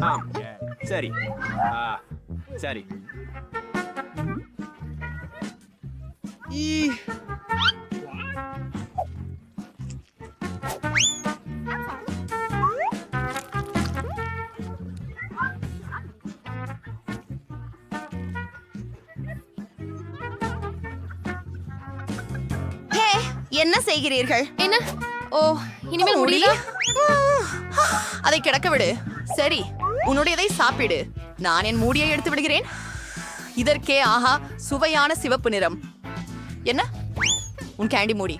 ஆம் சரி சரி என்ன செய்கிறீர்கள்? என்ன? ஓ, இனிமேல் முடியல. அதை கிடக்க விடு. சரி, உன்னுடையதை சாப்பிடு. நான் என் மூடியை எடுத்து விடுகிறேன். இதற்கே ஆஹா, சுவையான சிவப்பு நிறம். என்ன உன் கேண்டி மூடி?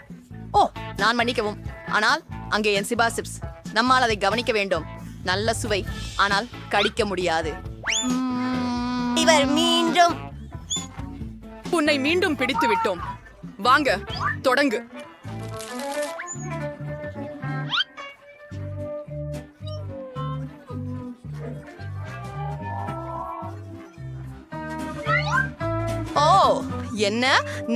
ஓ, நான் மன்னிக்கவும். ஆனால் அங்கே என் சிபா சிப்ஸ். நம்மால் அதை கவனிக்க வேண்டும். நல்ல சுவை, ஆனால் கடிக்க முடியாது. இவர் மீண்டும் உன்னை மீண்டும் பிடித்து விட்டோம். வாங்க, தொடங்கு. ஓ, என்ன?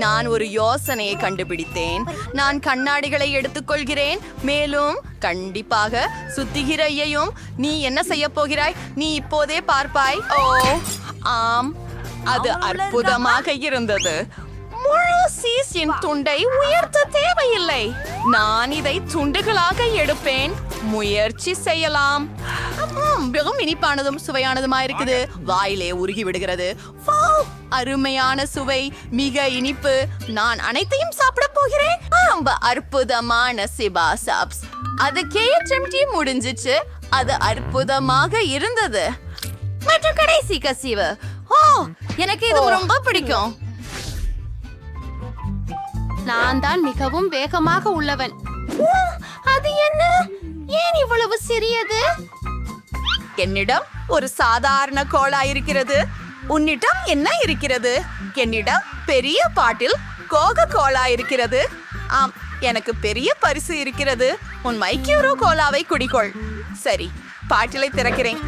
நான் ஒரு யோசனையை கண்டுபிடித்தேன். நான் கண்ணாடிகளை எடுத்துக்கொள்கிறேன். மேலும் கண்டிப்பாக சுத்திகிரையையும். நீ என்ன செய்ய போகிறாய்? நீ இப்போதே பார்ப்பாய். ஓ ஆம், அது அற்புதமாக இருந்தது. முழு சீஸின் துண்டை உயர்த்த தேவையில்லை. நான் இதை துண்டுகளாக எடுப்பேன். முயற்சி செய்யலாம். மிகவும் இனிப்பானதும் சுவையானதுமா இருக்குது. வாயிலே உருகி விடுகிறது. அருமையான சுவை, மிக இனிப்பு. நான் அனைத்தையும் சாப்பிட போகிறேன். ரொம்ப அற்புதமான சிபா சாப்ஸ். அது கேஎச்எம்டி முடிஞ்சிச்சு. அது அற்புதமாக இருந்தது. மற்றும் கடைசி கசிவு. ஓ, எனக்கு இது ரொம்ப பிடிக்கும். நான் தான் மிகவும் வேகமாக உள்ளவன். அது என்ன? ஏன் இவ்வளவு சிறியது? என்னிடம் ஒரு சாதாரண கோலா இருக்கிறது. உன்னிடம் என்ன இருக்கிறது? என்னிடம் பெரிய பாட்டில் கோகோ கோலா இருக்கிறது. ஆம், எனக்கு பெரிய பரிசு இருக்கிறது. உன் மைக்யூரோ கோலாவை குடிக்கொள். சரி, பாட்டிலை திறக்கிறேன்.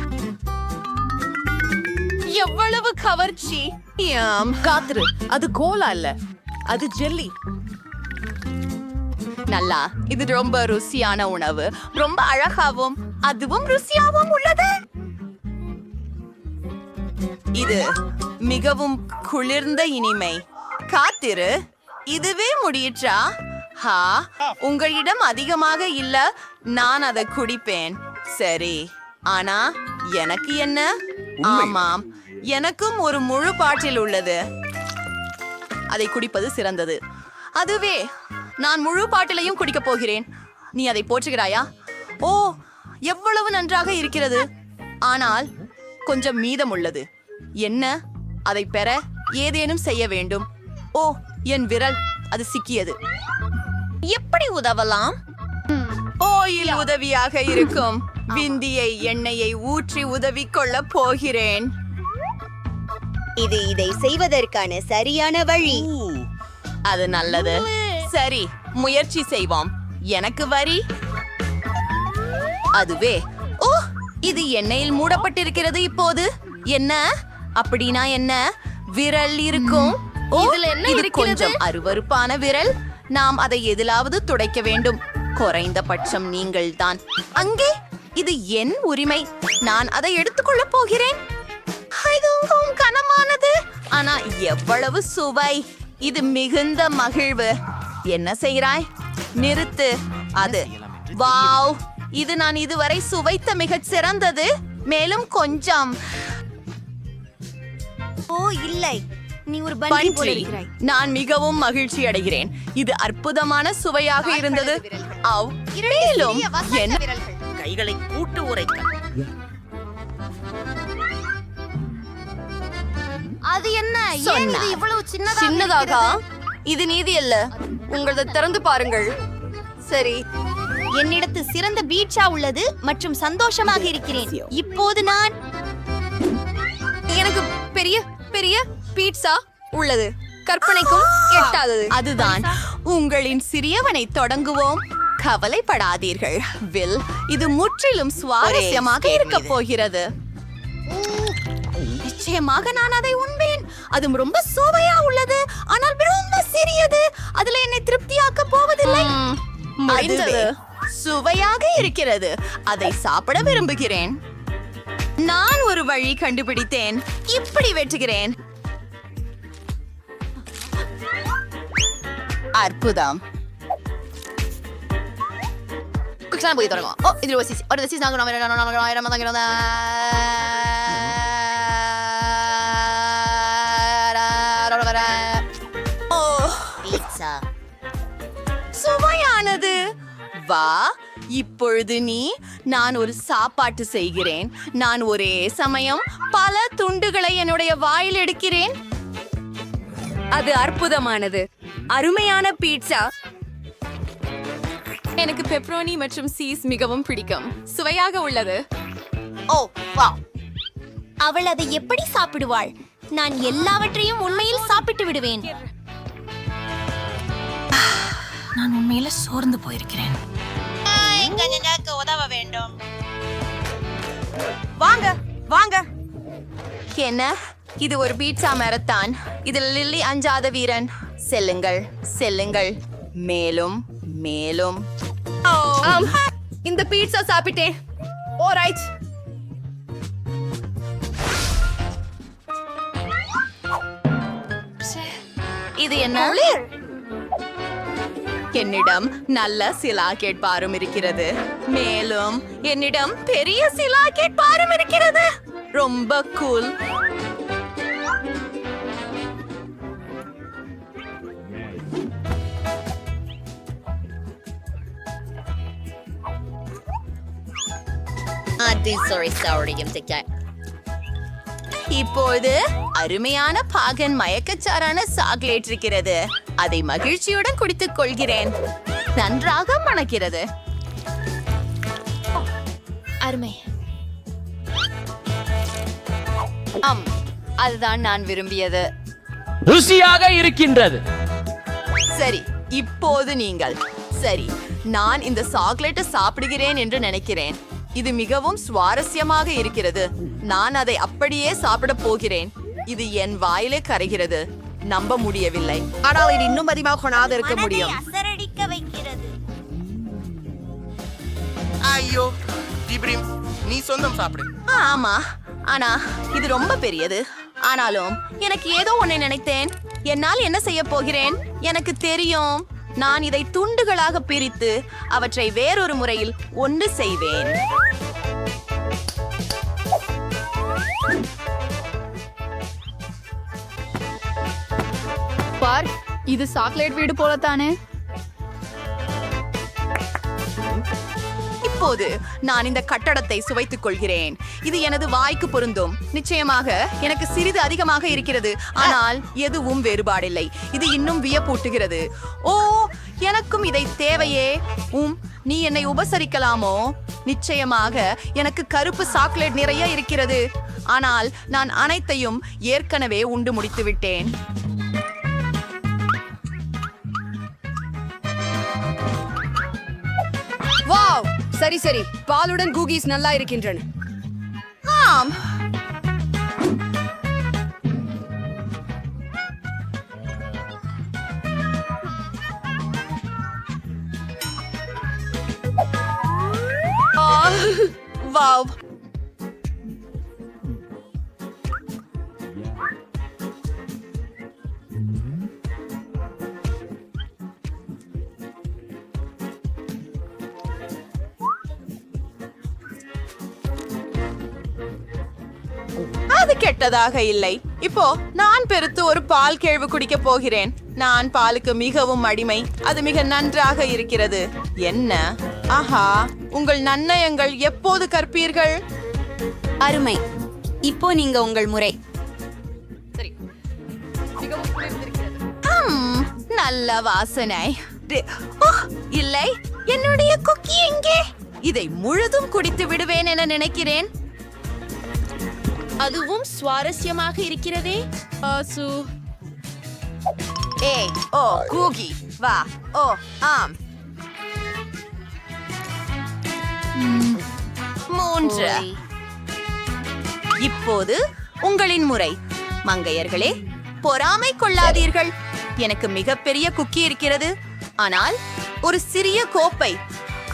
எவ்வளவு கவர்ச்சி! காத்துரு, அது கோலா இல்ல, அது ஜெல்லி. நல்லா, இது ரொம்ப ருசியான உணவு. ரொம்ப அழகாவும் அதுவும் ருசியாவும் உள்ளது. இது மிகவும் குளிர்ந்த இனிமை. காத்திரு, இதுவே முடியிற்றா? ஹா, உங்களிடம் அதிகமாக இல்ல. நான் அதை குடிப்பேன். சரி, ஆனா எனக்கு என்ன? ஆமாம், எனக்கும் ஒரு முழு பாட்டில் உள்ளது. அதை குடிப்பது சிறந்தது. அதுவே, நான் முழு பாட்டிலையும் குடிக்கப் போகிறேன். நீ அதை போற்றுகிறாயா? ஓ, எவ்வளவு நன்றாக இருக்கிறது. ஆனால் கொஞ்சம் மீதம் உள்ளது. என்ன? அதை பெற ஏதேனும் செய்ய வேண்டும். ஓ, என் விரல், அது சிக்கியது. எப்படி உதவலாம்? ஓயில் உதவியாக இருக்கும். விந்தியை எண்ணெயை ஊற்றி உதவி கொள்ள போகிறேன். இது இதை செய்வதற்கான சரியான வழி. அது நல்லது. சரி, முயற்சி செய்வோம். எனக்கு வரி. அதுவே. ஓ, இது எண்ணெயில் மூடப்பட்டிருக்கிறது. இப்போது என்ன? அப்படின்னா என்ன? விரல் இருக்கும். இதுல என்ன இது இருக்கிறது? கொஞ்சம் அருவருப்பான விரல். நாம் அதை எதிலாவது துடைக்க வேண்டும். குறைந்தபட்சம் நீங்கள் தான். அங்கே, இது என் உரிமை. நான் அதை எடுத்துக்கொள்ள போகிறேன். இதுவும் கனமானது. ஆனா எவ்வளவு சுவை! இது மிகுந்த மகிழ்வு. என்ன செய்கிறாய்? நிறுத்து. அது வாவ்! இது நான் இதுவரை சுவைத்த மிகச் சிறந்தது. மேலும் கொஞ்சம். ஓ இல்லை, நீ ஒரு பன்றி போல பன்றி. இருக்கிறாய். நான் மிகவும் மகிழ்ச்சி அடைகிறேன். இது அற்புதமான சுவையாக இருந்தது. ஆவ், மேலும் என்ன? கைகளை கூட்டு உரைக்க. அது என்ன? ஏன் சொன்னார். இது இவ்வளவு சின்னதாக? இது நீதி அல்ல. உங்களது திறந்து பாருங்கள். சரி, என்னிடத்து சிறந்த பீட்சா உள்ளது மற்றும் சந்தோஷமாக இருக்கிறேன். இப்போது நான் எனக்கு பெரிய பெரிய பீட்சா உள்ளது. கற்பனைக்கும் எட்டாதது. அதுதான். உங்களின் சிறியவனை தொடங்குவோம். கவலைப்படாதீர்கள் வில். இது முற்றிலும் சுவாரஸ்யமாக இருக்க போகிறது. நிச்சயமாக நான் அதை உண்பேன். அது ரொம்ப சுவையா உள்ளது. ஆனால் ரொம்ப சிறியது. அதுல என்னை திருப்தியாக்க போவதில்லை. அதுவே சுவையாக இருக்கிறது. அதை சாப்பிட விரும்புகிறேன். நான் ஒரு வழி கண்டுபிடித்தேன். இப்படி வெட்டுகிறேன். அற்புதம். போய் தொடங்கும். ஓ, இது ஒரு சீஸ் சுவையானது. வா, இப்பொழுது நான் ஒரு சாப்பாட்டு செய்கிறேன். நான் ஒரே சமயம் பல துண்டுகளை என்னுடைய வாயில் எடுக்கிறேன். அது அற்புதமானது. அருமையான பீட்சா. எனக்கு பெப்பரோனி மற்றும் சீஸ் மிகவும் பிடிக்கும். சுவையாக உள்ளது. ஓ வா, அவள் அதை எப்படி சாப்பிடுவாள்? நான் எல்லாவற்றையும் உண்மையில் சாப்பிட்டு விடுவேன். நான் உண்மையில சோர்ந்து போயிருக்கிறேன். உதவ வேண்டும். வாங்க வாங்க. என்ன, இது ஒரு பீட்சா மரத்தான். இதில் லில்லி அஞ்சாத வீரன். செல்லுங்கள் செல்லுங்கள், மேலும் மேலும். இந்த பீட்சா சாப்பிட்டேன். ஆல்ரைட். இது என்ன? என்னிடம் நல்ல சிலாக்கெட் பாரும் இருக்கிறது. மேலும் என்னிடம் பெரிய சிலாக்கெட் பாரும் இருக்கிறது. ரொம்ப கூல். இப்போது அருமையான பாகன் மயக்கச்சாரான சாக்லேட் இருக்கிறது. அதை மகிழ்ச்சியுடன் குடித்துக் கொள்கிறேன். நன்றாக மணக்கிறது. அருமை. அதுதான் நான் விரும்பியது. ருசியாக இருக்கின்றது. சரி, இப்போது நீங்கள். சரி, நான் இந்த சாக்லேட்டை சாப்பிடுகிறேன் என்று நினைக்கிறேன். இது மிகவும் சுவாரஸ்யமாக இருக்கிறது. நான் அதை அப்படியே சாப்பிட போகிறேன். இது என் வாயிலே கரைகிறது. நம்ப முடியவில்லை. ஆனால் இது இன்னும் அதிகமாக கொண்டாது இருக்க முடியும். அசரடிக்க வைக்கிறது. ஐயோ ஜிப்ரிம், நீ சொந்தம் சாப்பிடு. ஆமா, ஆனா இது ரொம்ப பெரியது. ஆனாலும் எனக்கு ஏதோ ஒன்றை நினைத்தேன். என்னால் என்ன செய்ய போகிறேன்? எனக்கு தெரியும். நான் இதை துண்டுகளாக பிரித்து அவற்றை வேறொரு முறையில் ஒன்று செய்வேன். பார், இது சாக்லேட் வீடு போலத்தானே. இப்போது நான் இந்த கட்டடத்தை சுவைத்துக் கொள்கிறேன். இது எனது வாய்க்கு பொருந்தும். நிச்சயமாக எனக்கு சிறிது அதிகமாக இருக்கிறது, ஆனால் எதுவும் வேறுபாடில்லை. இது இன்னும் வியப்பூட்டுகிறது. ஓ, எனக்கும் இதை தேவையே. நீ என்னை உபசரிக்கலாமோ? நிச்சயமாக எனக்கு கருப்பு சாக்லேட் நிறைய இருக்கிறது, ஆனால் நான் அனைத்தையும் ஏற்கனவே உண்டு முடித்து விட்டேன். வாவ், சரி சரி. பாலுடன் கூகீஸ் நல்லா இருக்கின்றன. ஆம், வாவ். அது கெட்டதாக இல்லை. இப்போ நான் பெருத்து ஒரு பால் கேழ்வு குடிக்க போகிறேன். நான் பாலுக்கு மிகவும் அடிமை. அது மிக நன்றாக இருக்கிறது. என்ன? ஆஹா, உங்கள் நன்னயங்கள் எப்போது கற்பீர்கள்? அருமை. இப்போ நீங்க உங்கள் முறை. நல்ல வாசனை. இல்லை, என்னுடைய குக்கி எங்கே? இதை முழுதும் குடித்து விடுவேன் என நினைக்கிறேன். அதுவும் சுவாரஸ்யமாக இருக்கிறதே. ஆசு. ஏய், ஓ கூகி, வா. ஓ ஆம். 3. இப்போது உங்களின் முறை. மங்கையர்களே, பொறாமை கொள்ளாதீர்கள். எனக்கு மிகப்பெரிய குக்கி இருக்கிறது, ஆனால் ஒரு சிறிய கோப்பை.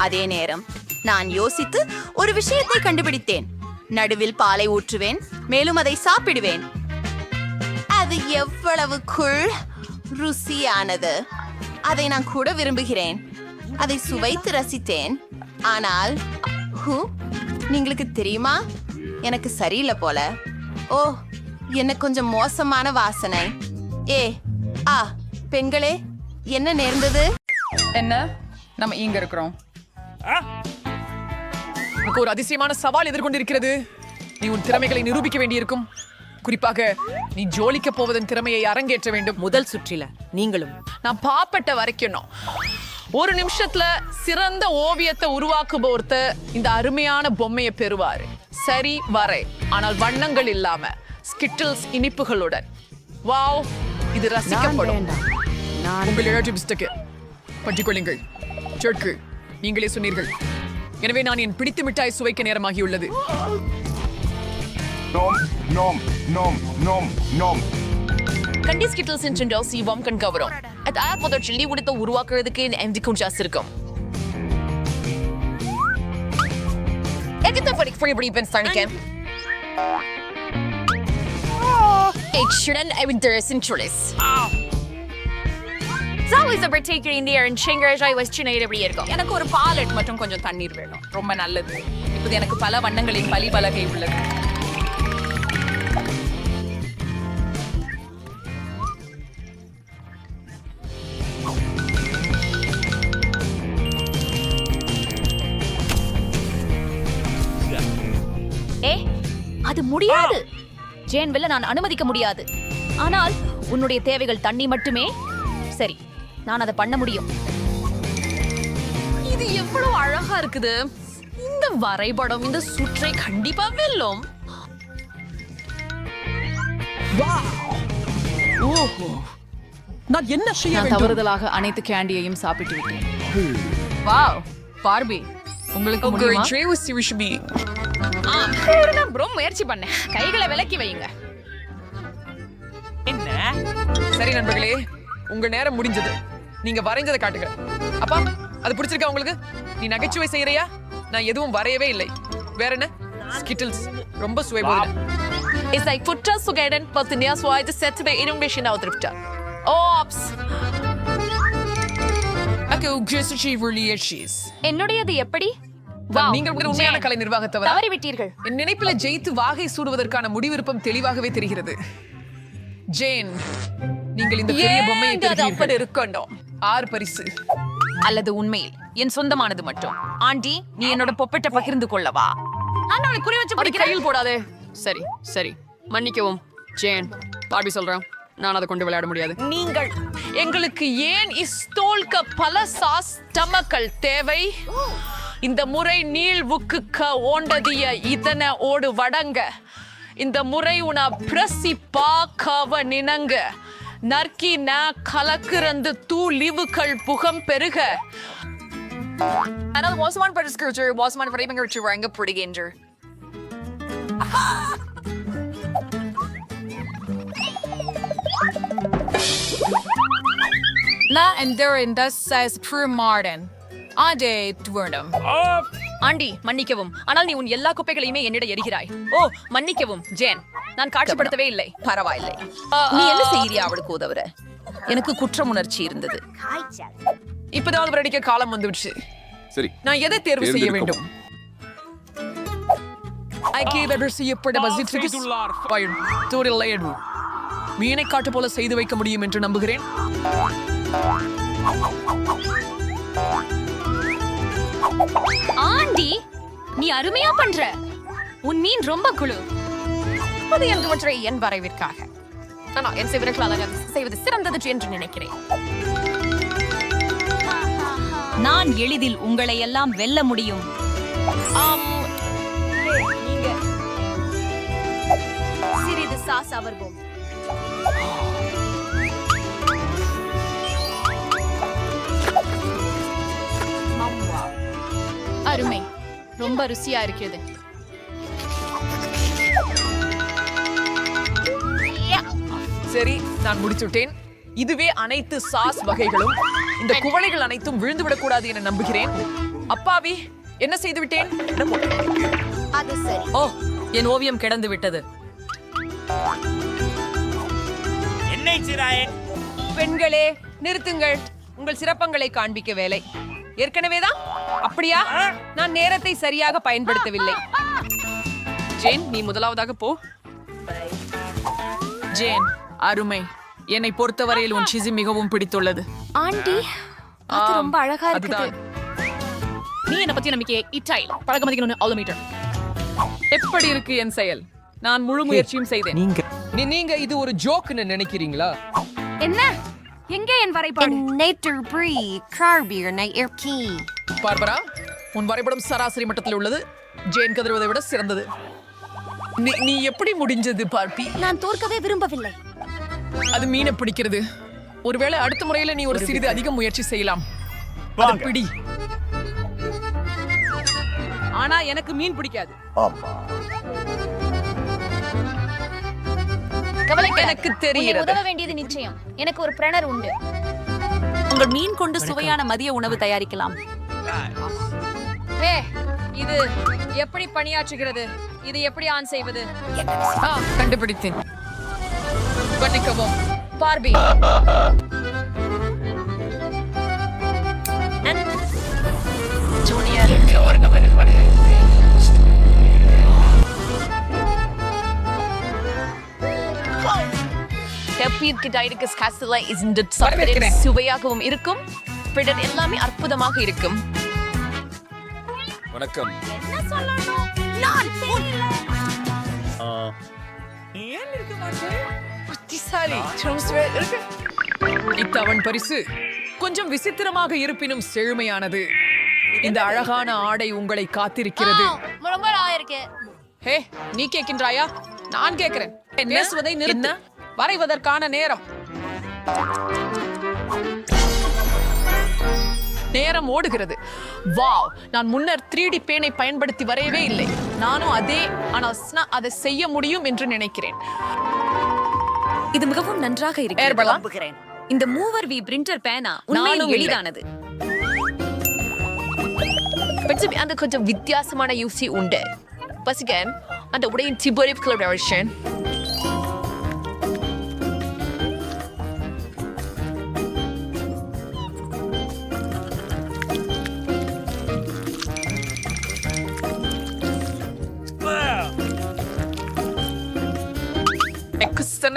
அதே நேரம் நான் யோசித்து ஒரு விஷயத்தை கண்டுபிடித்தேன். நடுவில் பாலை ஊற்றுவேன், மேலும் அதை சாப்பிடுவேன். அது எவ்வளவு ருசியானது. அதை நான் கூட விரும்புகிறேன். அதை சுவைத்து ரசித்தேன். ஆனால் நீங்களுக்கு தெரியுமா, எனக்கு சரியில்லை போல. ஓ, என்ன கொஞ்சம் மோசமான வாசனை. பெண்களே, என்ன நேர்ந்தது? என்ன நம்ம இங்க இருக்கிறோம். ஒரு அதிசயமான சவால் எதிர்கொண்டிருக்கிறது. நீ உன் திறமைகளை நிரூபிக்க வேண்டியிருக்கும். குறிப்பாக நீ ஜோலிக்க போவதன் திறமையை அரங்கேற்ற வேண்டும். முதல் சுற்றில நீங்களும் நான் பாப்பட்ட வரைக்கும் ஒரு நிமிஷத்துல சிறந்த ஓவியத்தை உருவாக்குபோர்த்த இந்த அருமையான பொம்மையை பெறுவாரு. சரி வரை, ஆனால் வண்ணங்கள் இல்லாம, ஸ்கிட்டில்ஸ் இனிப்புகளுடன். வாவ், இது ரசிக்கப்படும். உங்கள் இழற்றி பிஸ்டக்கு பற்றிக்கொள்ளுங்கள். சொற்கு நீங்களே சொன்னீர்கள். எனவே நான் என் பிடித்து மிட்டாய் சுவைக்க நேரமாகியுள்ளது. கண்டி ஸ்கிட்டில்ஸ் என்று சிவம் கண்கவரும். அது முதல் சில்லி உடுத்த உருவாக்குறதுக்கு எந்த கொஞ்சம் இருக்கும். எகிட்ட படிக்க ஃப்ரீ படி சனிக்கேன். Excellent, I would do this in choice. It's always a particular in there and Chingraj I was சின்ன எப்படி இருக்கும். எனக்கு ஒரு பாலெட் மற்றும் கொஞ்சம் தண்ணீர் வேணும். ரொம்ப நல்லது. இப்போது எனக்கு பல வண்ணங்களின் பலி பலகை உள்ளது. அது முடியாது. ஜேன் வெல்ல நான் அனுமதிக்க முடியாது. ஆனால் உன்னுடைய தேவைகள் தண்ணி மட்டுமே. சரி, நான் அதை பண்ண முடியும். இது எவ்வளவு அழகா இருக்குது. இந்த வரைபடம் இந்த சுற்றை கண்டிப்பா வெல்லும். ஓஹோ, நான் என்ன செய்ய வேண்டும்? தவறுதலாக அனைத்து கேண்டியையும் சாப்பிட்டு விட்டேன். வாவ், பார்பி, உங்களுக்கு முடியுமா? ரொம்ப முயற்சி பண்ணேன். கைகளை விலக்கி வையுங்க. என்ன? சரி நண்பர்களே, உங்க நேரம் முடிஞ்சது. நீங்க வரைஞ்சதை காட்டுங்க. அப்பா, அது பிடிச்சிருக்கா உங்களுக்கு? நீ நகைச்சுவை செய்யறியா? நான் எதுவும் வரையவே இல்லை. வேற என்ன? ஸ்கிட்டில்ஸ் ரொம்ப சுவைபோதும். Is like football so gaden, but the nearest wide set to be in mission out of that. Oops. Okay, guess she really is. என்னுடையது எப்படி? நீங்கள் உண்மையான கலை நிர்வாகத்தவர். தவறிவிட்டீர்கள். என் நினைப்பில ஜெயித்து வாகை சூடுவதற்கான முடிவிருப்பம் தெளிவாகவே தெரிகிறது. ஜேன், நீங்கள் இந்த பெரிய பொம்மையை அப்படி இருக்கணும். 6 பரிசு. அல்லது உண்மையில் என் சொந்தமானது மட்டும். ஆண்டி, நீ என்னோட பொப்பட்ட பகிர்ந்து கொள்ளவா? நான் அவளை குறி வச்சு படிக்கிறேன். கையில் போடாதே. சரி சரி, மன்னிக்கவும் ஜேன். பார்பி சொல்றேன், நான் அதை கொண்டு விளையாட முடியாது. நீங்கள் எங்களுக்கு ஏன் இஸ்தோல்க பல சாஸ் டமக்கள் தேவை? இந்த முறை நீள்வுக்கு ஓண்டதிய இதன ஓடு வடங்க. இந்த முறை உன பிரசி பாக்கவ நினங்க. நற்கி ந கலக்குறந்து தூளிவுகள் புகம் பெருக. ஆனால் மோசமான பரிசுக்கு மோசமான வரைபடங்கள் வழங்க பிடிக்கின்ற. நான் இந்த சைஸ் ப்ரூ மார்டன் ஆண்டே துவர்ணம். ஆண்டி, மன்னிக்கவும், ஆனால் நீ உன் எல்லா குப்பைகளையுமே என்னிடம் எரிகிறாய். ஓ, மன்னிக்கவும் ஜேன், நான் காட்சிப்படுத்தவே இல்லை. பரவாயில்லை. நீ என்ன செய்யறியா அவளுக்கு உதவுற? எனக்கு குற்றம் உணர்ச்சி இருந்தது. இப்பதான் அவர் அடிக்க காலம் வந்துடுச்சு. சரி, நான் எதை தேர்வு செய்ய வேண்டும்? மீனை காட்டு போல செய்து வைக்க முடியும் என்று நம்புகிறேன். ஆண்டி, நீ அருமையா பண்ற. உன் மீன் ரொம்ப குழு. அது என்று என் வரைவிற்காக என் செய்வதற்காக செய்வது சிறந்தது என்று நினைக்கிறேன். நான் எளிதில் உங்களை எல்லாம் வெல்ல முடியும். சிறிது சாஸ் அவர்வோம். அருமை, ரொம்ப ருசியா இருக்கிறது. சரி, நான் முடிச்சுட்டேன். இதுவே அனைத்து சாஸ் வகைகளும். இந்த குவளைகள் அனைத்தும் விழுந்து விடக்கூடாது என நம்புகிறேன். அப்பாவி, என்ன செய்து விட்டேன்? அது சரி. ஓ, என் ஓவியம் கிடந்து விட்டது. பெண்களே நிறுத்துங்கள், உங்கள் சிறப்பங்களை காண்பிக்க வேலை. ஏற்கனவேதான் அப்படியா? நான் நேரத்தை சரியாக பயன்படுத்தவில்லை. ஜேன், நீ முதலாவதாக போ. ஜேன், அருமை. என்னை பொறுத்தவரையில் உன் சிசி மிகவும் பிடித்துள்ளது. ஆண்டி அது ரொம்ப அழகா இருக்குது. அதுதான். நீ என்ன பத்தி நம்பிக்கை இட்டாயில் பழக்க மதிக்கணும்னு அவ்வளோ மீட்டர். எப்படி இருக்கு என் செயல்? நான் முழு முயற்சியும் செய்தேன். நீங்க இது ஒரு ஜோக்னு நினைக்கிறீங்களா? என்ன? எங்கே என் வரைபாடு? பார்பரா, உன் வரைபடம் சராசரி மட்டத்தில் உள்ளது. ஜேன் கதறுவதை விட சிறந்தது. நீ எப்படி முடிஞ்சது பார்ப்பி? நான் தோற்கவே விரும்பவில்லை. அது மீனை பிடிக்கிறது. ஒருவேளை அடுத்த முறையில நீ ஒரு சிறிது அதிக முயற்சி செய்யலாம். அதை பிடி. ஆனா எனக்கு மீன் பிடிக்காது. எனக்கு தெரிகிறது. உதவ வேண்டியது நிச்சயம். எனக்கு ஒரு பிரணர் உண்டு. உங்கள் மீன் கொண்டு சுவையான மதிய உணவு தயாரிக்கலாம். இது எப்படி பணியாற்றுகிறது? இது எப்படி ஆன் செய்வது? கண்டுபிடித்தேன். பண்ணிக்கவும் பார்பி. ஜூனியர், சுவையாகவும் இருக்கும். எல்லாமே அற்புதமாக இருக்கும். வணக்கம். இத்தவன் பரிசு கொஞ்சம் விசித்திரமாக இருப்பினும் செழுமையானது. இந்த அழகான ஆடை உங்களை காத்திருக்கிறது. ரொம்ப இருக்கு. ஹே, நீ கேட்கின்றாயா? நான் கேட்கிறேன். பேசுவதை நிறுத்து. வரைவதற்கான நேரம். நேரம் ஓடுகிறது. வாவ், நான் முன்னர் 3D பேனை பயன்படுத்தி வரையவே இல்லை. நானும் ஆனால் அதை செய்ய முடியும் என்று நினைக்கிறேன். இது மிகவும் நன்றாக ஏர்பலா? இருக்கிறது. இந்த மூவர் வி பிரிண்டர் பேனா உண்மையில் எளிதானது. அந்த கொஞ்சம் வித்தியாசமான யூசி உண்டு. பசிகன் அந்த உடையின் டிபோரிவ் கலர்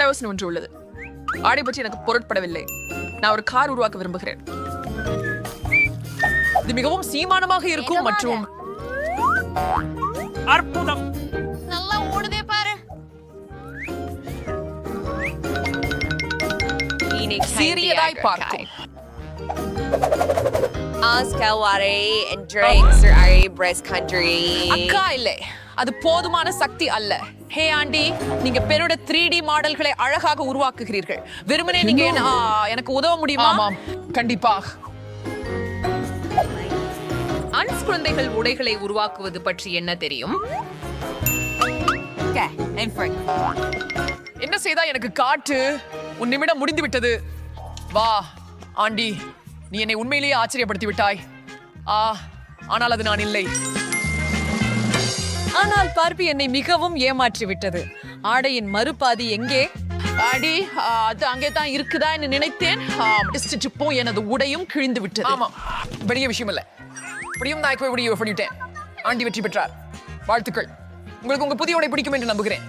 யோசனை ஒன்று உள்ளது. ஆடை பற்றி எனக்கு பொருட்படவில்லை. நான் ஒரு கார் உருவாக்க விரும்புகிறேன். இது மிகவும் சீமானமாக இருக்கும் மற்றும் அற்புதம். நல்லா ஓடுதே பாரு. சீரியதாய் பார்க்கும். அக்கா இல்லை, அது போதுமான சக்தி அல்ல. ஹே ஆண்டி, நீங்க பெரோட 3D மாடல்களை அழகாக உருவாக்குகிறீர்கள். வெறுமனே நீங்க எனக்கு உதவ முடியுமா? ஆமாம், கண்டிப்பாக. அன்ஸ் குழந்தைகள் உடைகளை உருவாக்குவது பற்றி என்ன தெரியும்? என்ன செய்தா எனக்கு காட்டு. உன் நிமிடம் முடிந்து விட்டது. வா ஆண்டி, நீ என்னை உண்மையிலேயே ஆச்சரியப்படுத்தி விட்டாய். ஆனால் அது நான் இல்லை. ஆனால் பார்ப்பி என்னை மிகவும் ஏமாற்றி விட்டது. ஆடையின் மறுபாதி எங்கே? ஆடி, அது அங்கே தான் இருக்குதா என்று நினைத்தேன். எனது உடையும் கிழிந்து விட்டது. ஆமா, பெரிய விஷயம் இல்லை. இப்படியும் நான் பண்ணிவிட்டேன். ஆண்டி வெற்றி பெற்றார். வாழ்த்துக்கள். உங்களுக்கு உங்க புதிய உடை பிடிக்கும் என்று நம்புகிறேன்.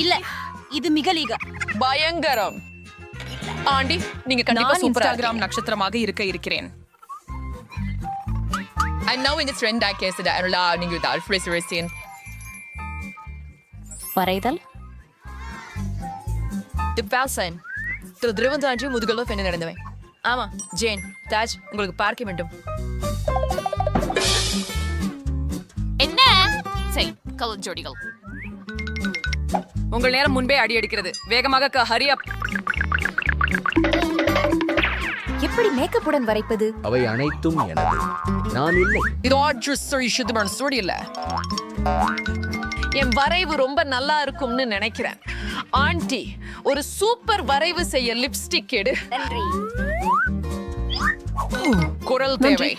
இல்ல, இது மிக பயங்கரம். ஆண்டி, நீங்க கண்டிப்பா இன்ஸ்டாகிராம் நட்சத்திரமாக இருக்கிறேன். And now in this trend I guess that I love you that restoration. வரைதல் The person. திருவன் தாண்டி முதுகலோ பெண்ணு நடந்தவன். ஆமா, ஜேன், தாஜ் உங்களுக்கு பார்க்க வேண்டும். என்ன? சரி, கலர் ஜோடிகள். உங்கள் நேரம் முன்பே அடி அடிக்கிறது. வேகமாக ஹரி அப். எப்படி மேக்கப்புடன் வரைப்பது? அவை அனைத்தும் எனது. நான் இல்லை. இது ஆட்ரஸ் ஸ்டோரி இல்ல. என் வரைவு ரொம்ப நல்லா இருக்கும்னு நினைக்கிறேன். ஆண்டி, ஒரு சூப்பர் வரைவு செய்ய லிப்ஸ்டிக் எடு. நன்றி. குரல் தேவை.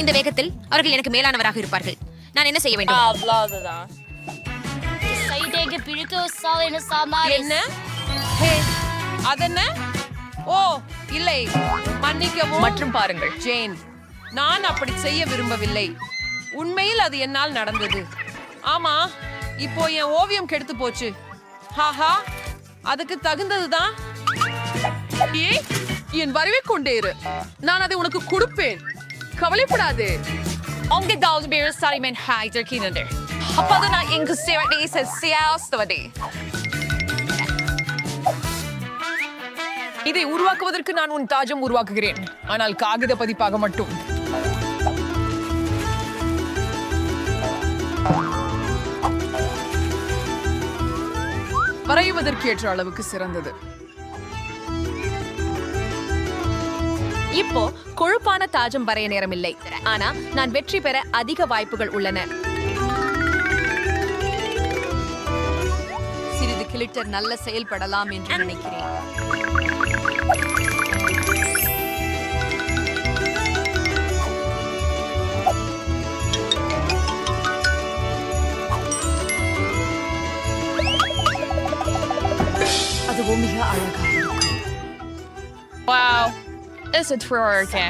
இந்த வேகத்தில் அவர்கள் எனக்கு மேலானவராக இருப்பார்கள். நான் என்ன செய்ய வேண்டும்? என்ன? ஹே, அதென்ன? ஓ இல்லை, மன்னிக்கவும். மற்றும் பாருங்கள் ஜேன், நான் அப்படி செய்ய விரும்பவில்லை. உண்மையில் அது என்னால் நடந்தது. ஆமா, இப்போ என் ஓவியம் கெடுத்து போச்சு. ஹாஹா, அதுக்கு தகுந்ததுதான். ஏய், என் வரவே கொண்டே இரு, நான் அதை உனக்கு கொடுப்பேன், கவலைப்படாதே. இதை உருவாக்குவதற்கு நான் உன் தாஜம் உருவாக்குகிறேன், ஆனால் காகித பதிப்பாக மட்டும். வரையுவதற்கேற்ற அளவுக்கு சிறந்தது. இப்போ கொழுப்பான தாஜம் வரைய நேரமில்லை, ஆனா நான் வெற்றி பெற அதிக வாய்ப்புகள் உள்ளன. சிறிது கிளிட்டர் நல்ல செயல்படலாம் என்று நினைக்கிறேன். அதுவும் மிக அழகா. Wow. It's a true okay.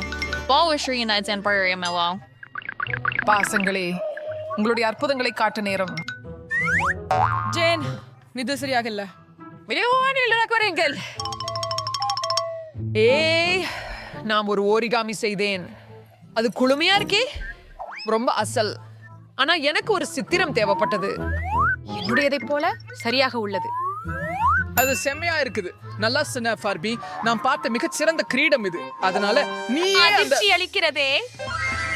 Ball was sure United and Barry Mellow. பாசங்களே, உங்களுடைய அற்புதங்களை காட்ட நேரம். ஜேன், இது சரியாக இல்ல. ஏய், நான் ஒரு ஓரிகாமி செய்தேன். அது குளுமையா இருக்கே, ரொம்ப அசல். ஆனா எனக்கு ஒரு சித்திரம் தேவைப்பட்டது. என்னுடையதை போல சரியாக உள்ளது. அது செம்மையா இருக்குது. நல்லா சொன்ன ஃபார்பி. நான் பார்த்த மிகச் சிறந்த கிரீடம் இது. அதனால நீ அதிர்ச்சி அளிக்கிறதே.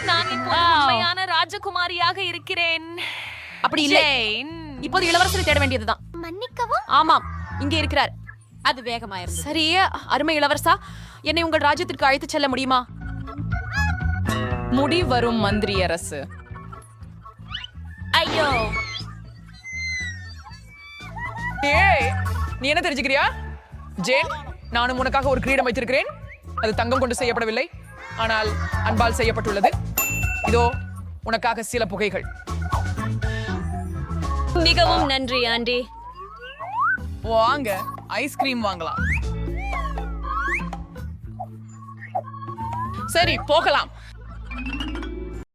நான் இப்போ உண்மையான ராஜகுமாரியாக இருக்கிறேன். அப்படி இல்லை. இப்போது இளவரசரை தேட வேண்டியதுதான். மன்னிக்கவும். ஆமாம், இங்கே இருக்கிறார். அது வேகமாயிருந்தது. சரி, அருமை இளவரசா, என்னை உங்கள் ராஜ்யத்திற்கு அழைத்துச் செல்ல முடியுமா? முடி வரும் மந்திரி அரசு. ஐயோ, ஏய், நீ என்ன தெரிஞ்சுக்கிறியா? ஜேன், நானும் உனக்காக ஒரு கிரீடம் வைத்திருக்கிறேன். அது தங்கம் கொண்டு செய்யப்படவில்லை, ஆனால் அன்பால் செய்யப்பட்டுள்ளது. இதோ உனக்காக சில புகைகள். மிகவும் நன்றி ஆண்டி. வாங்க ஐஸ்கிரீம் வாங்கலாம். சரி, போகலாம்.